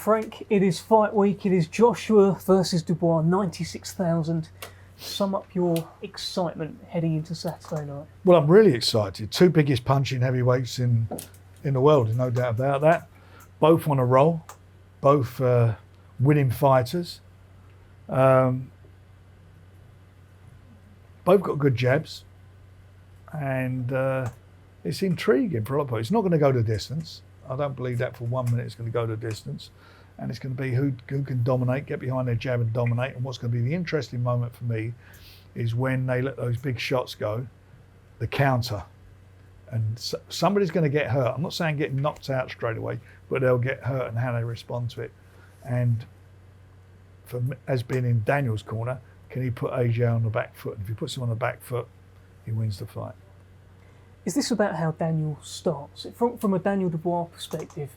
Frank, it is fight week. It is Joshua versus Dubois, 96,000. Sum up your excitement heading into Saturday night. Well, I'm really excited. Two biggest punching heavyweights in the world, there's no doubt about that. Both on a roll, both winning fighters. Both got good jabs, and it's intriguing for a lot of people. It's not going to go the distance. I don't believe that for 1 minute it's going to go the distance. And it's going to be who can dominate, get behind their jab and dominate. And what's going to be the interesting moment for me is when they let those big shots go, the counter. And somebody's going to get hurt. I'm not saying getting knocked out straight away, but they'll get hurt and how they respond to it. And for me, as being in Daniel's corner, can he put AJ on the back foot? And if he puts him on the back foot, he wins the fight. Is this about how Daniel starts? From a Daniel Dubois perspective,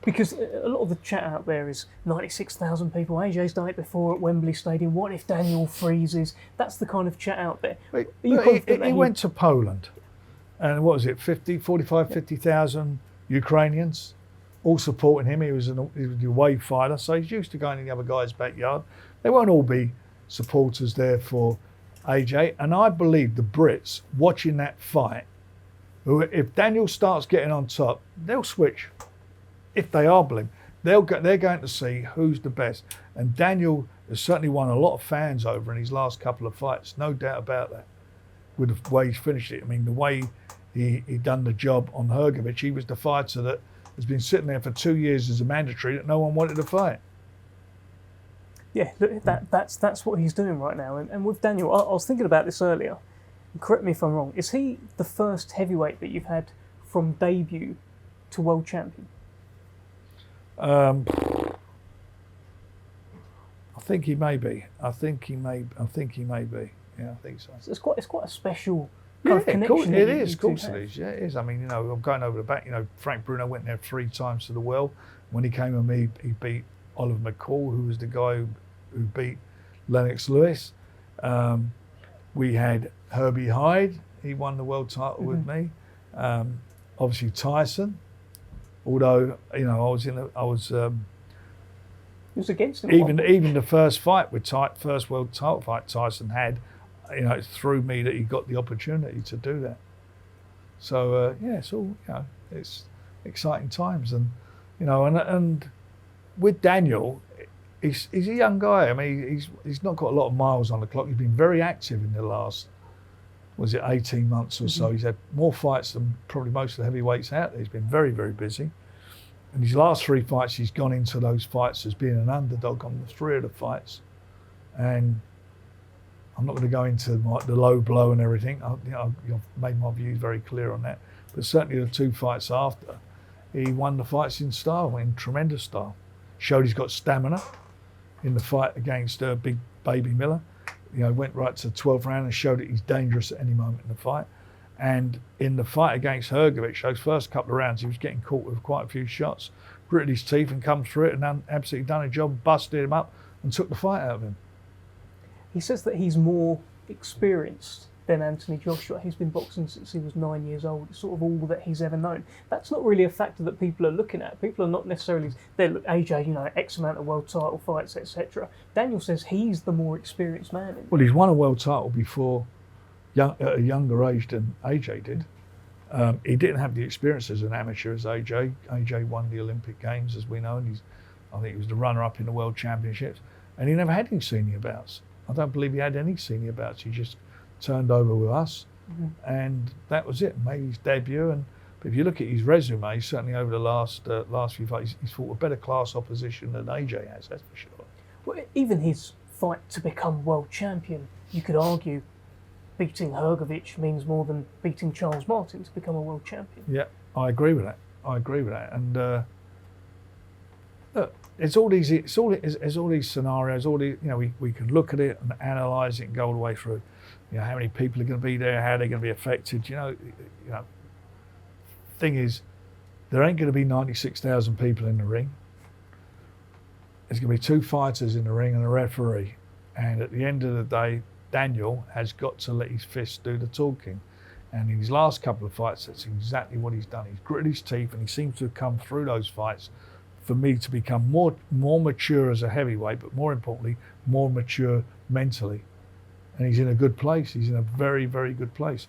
because a lot of the chat out there is 96,000 people, AJ's done it before at Wembley Stadium, what if Daniel freezes? That's the kind of chat out there. He went to Poland, and what was it, 50,000 Ukrainians all supporting him. He was an away fighter, so he's used to going in the other guy's backyard. They won't all be supporters there for AJ, and I believe the Brits watching that fight, if Daniel starts getting on top, they'll switch. If they are believed, they're going to see who's the best. And Daniel has certainly won a lot of fans over in his last couple of fights, no doubt about that, with the way he's finished it. I mean, the way he done the job on Hrgović, he was the fighter that has been sitting there for 2 years as a mandatory that no one wanted to fight. Yeah, look, that's what he's doing right now. And with Daniel, I was thinking about this earlier. Correct me if I'm wrong. Is he the first heavyweight that you've had from debut to world champion? I think he may be. I think he may be. Yeah, I think so. So it's quite a special kind of connection. Course, it is. Of course it is. Yeah, it is. I mean, I'm going over the back. Frank Bruno went there 3 times to the well. When he came with me, he beat Oliver McCall, who was the guy who beat Lennox Lewis. We had Herbie Hyde. He won the world title with me. Obviously Tyson. Although He was against him. Even the first fight first world title fight Tyson had, it threw me that he got the opportunity to do that. So it's all it's exciting times, and and with Daniel, he's a young guy. I mean, he's not got a lot of miles on the clock. He's been very active in the last 18 months or so. He's had more fights than probably most of the heavyweights out there. He's been very, very busy. And his last 3 fights, he's gone into those fights as being an underdog on the 3 of the fights. And I'm not going to go into the low blow and everything. I've made my views very clear on that. But certainly the 2 fights after, he won the fights in style, in tremendous style. Showed he's got stamina in the fight against Big Baby Miller. Went right to the 12th round and showed that he's dangerous at any moment in the fight. And in the fight against Hrgović, those first couple of rounds, he was getting caught with quite a few shots, gritted his teeth and come through it and absolutely done a job, busted him up and took the fight out of him. He says that he's more experienced than Anthony Joshua. He's been boxing since he was 9 years old. It's sort of all that he's ever known. That's not really a factor that people are looking at. People are not necessarily, they look, AJ, X amount of world title fights, etc. Daniel says he's the more experienced man. Well, he's won a world title before at a younger age than AJ did. He didn't have the experience as an amateur as AJ. AJ won the Olympic Games, as we know, and I think he was the runner-up in the World Championships. And he never had any senior bouts. I don't believe he had any senior bouts. He just turned over with us, and that was it. Made his debut, but if you look at his resume, certainly over the last few fights, he's fought a better class opposition than AJ has. That's for sure. Well, even his fight to become world champion, you could argue, beating Hrgović means more than beating Charles Martin to become a world champion. Yeah, I agree with that. And look, it's all these scenarios. We can look at it and analyse it and go all the way through. How many people are going to be there? How they're going to be affected? Thing is, there ain't going to be 96,000 people in the ring. There's going to be 2 fighters in the ring and a referee. And at the end of the day, Daniel has got to let his fists do the talking. And in his last couple of fights, that's exactly what he's done. He's gritted his teeth and he seems to have come through those fights for me to become more mature as a heavyweight, but more importantly, more mature mentally. And he's in a good place. He's in a very, very good place.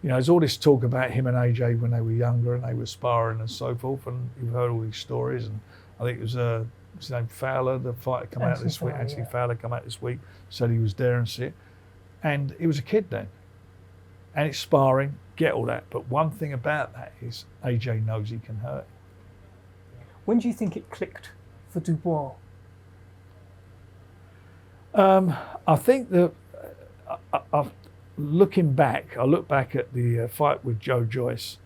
You know, there's all this talk about him and AJ when they were younger and they were sparring and so forth, and you've heard all these stories. And I think it was his name Fowler, the fighter come out this week. Anthony Fowler come out this week, said he was there and sit. And he was a kid then. And it's sparring, get all that. But one thing about that is AJ knows he can hurt. When do you think it clicked for Dubois? I think that I look back at the fight with Joe Joyce,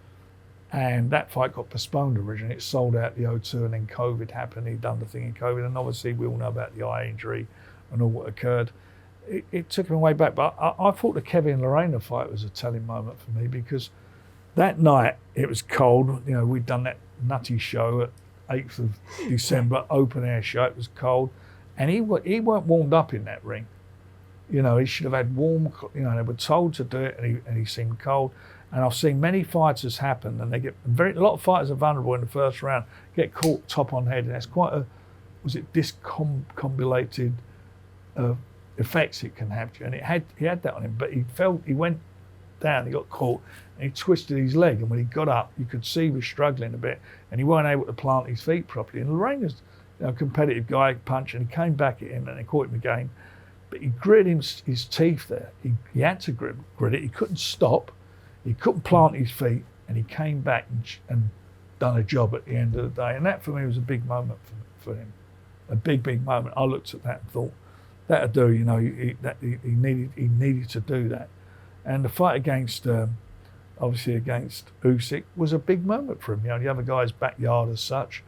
and that fight got postponed originally. It sold out the O2, and then COVID happened. He'd done the thing in COVID, and obviously we all know about the eye injury and all what occurred. It took him way back, but I thought the Kevin Lorena fight was a telling moment for me, because that night it was cold. You know, we'd done that nutty show at 8th of December, open air show. It was cold, and he weren't warmed up in that ring. You know, he should have had warm. You know, they were told to do it, and he seemed cold. And I've seen many fighters happen, and a lot of fighters are vulnerable in the first round, get caught top on head, and that's quite a discombobulated effects it can have to you. And he had that on him, but he went down, he got caught, and he twisted his leg, and when he got up, you could see he was struggling a bit, and he weren't able to plant his feet properly. And Lorena's a competitive guy, punch, and he came back at him, and they caught him again, but he gritted his teeth there. He had to grit it. He couldn't stop, he couldn't plant his feet, and he came back and done a job at the end of the day. And that for me was a big moment for him, a big moment. I looked at that and thought, that'll do. You know, he needed to do that. And the fight against, obviously against Usyk, was a big moment for him. You know, the other guy's backyard as such,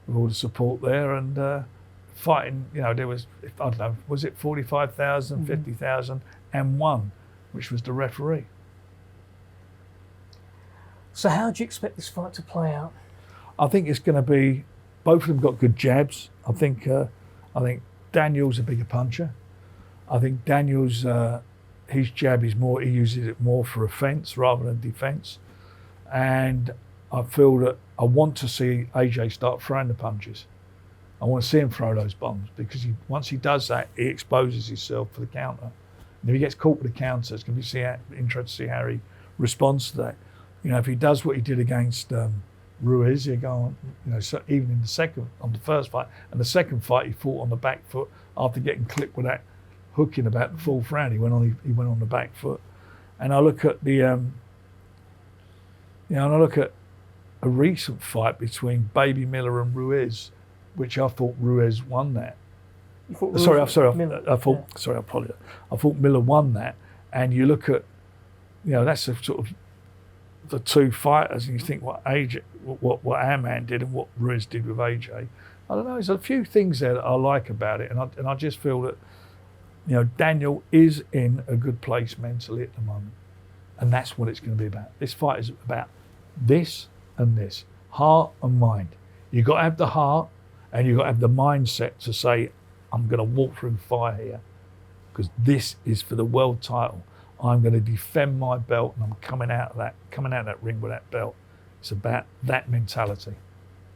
with all the support there, and fighting. You know, there was, I don't know, was it 45,000, 50,000, and one, which was the referee. So how do you expect this fight to play out? I think it's going to be, both of them got good jabs. I think Daniel's a bigger puncher. I think Daniel's, his jab is more, he uses it more for offence rather than defence. And I feel that I want to see AJ start throwing the punches. I want to see him throw those bombs, because once he does that, he exposes himself for the counter. And if he gets caught with the counter, it's going to be interesting to see how he responds to that. You know, if he does what he did against Ruiz, he'll go on, you know, so even in on the first fight, and the second fight he fought on the back foot after getting clipped with that hook in about the fourth round. He went on the back foot. And I look at a recent fight between Baby Miller and Ruiz, which I thought Ruiz won that. You thought I thought Miller won that. And you look at, you know, that's a sort of the two fighters, and you think what our man did and what Ruiz did with AJ. I don't know. There's a few things there that I like about it, and I just feel that, you know, Daniel is in a good place mentally at the moment, and that's what it's going to be about. This fight is about this and this, heart and mind. You got to have the heart, and you got to have the mindset to say, I'm going to walk through fire here, because this is for the world title. I'm going to defend my belt, and I'm coming out of that ring with that belt. It's about that mentality.